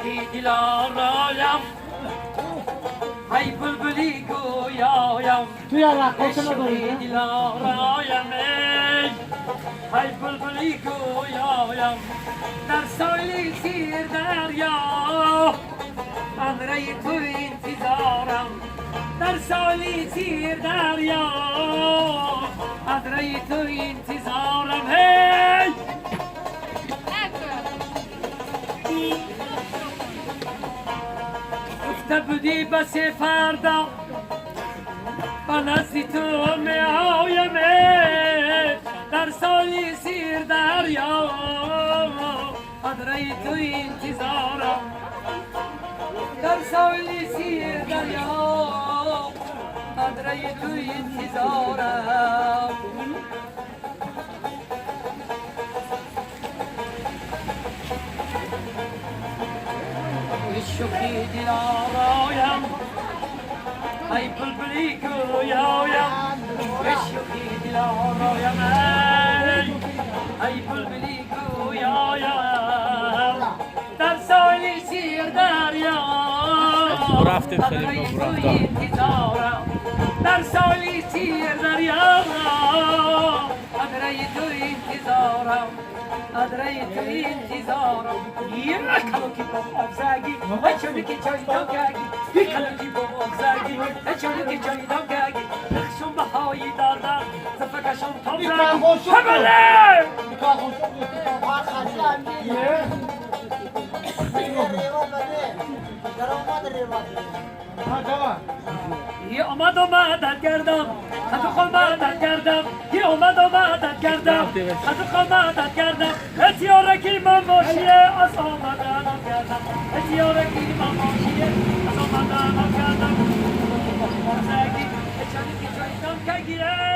شوخی دلارایم ای بلبلی گویایم توی رقاص شوخی نداری؟ دلارایم ای بلبلی گویایم در سایلی سیر دریا امره تو انتظارم در سایلی سیر دریا امره تو انتظارم هی گفته بودی بس فردا با نزدی تو می آیم در سالی سیر دریا قدره تو انتظارم در سالی سیر دریا قدره تو انتظارم شوخی دلارایم ای بلبلی گویایم شوخی دلارایم ای بلبلی گویایم در سایلی سیر دریا رفتیم خیلی انتظارم در سایلی سیر دریا قدره تو انتظارم قدره تو انتظارم یک کلوکی با افزاگی چونی که چای داگی یک کلوکی با افزاگی چونی که چای داگی نخشون بهایی دادم زفکشون تا برگی همله یه آمدت گردم خطو خامدت گردم یه آمدت گردم خطو خامدت گردم اتیارکی من باشیه از آمدنم گردم اتیارکی من باشیه از آمدنم گردم زگی چانی که چایی دم که گیره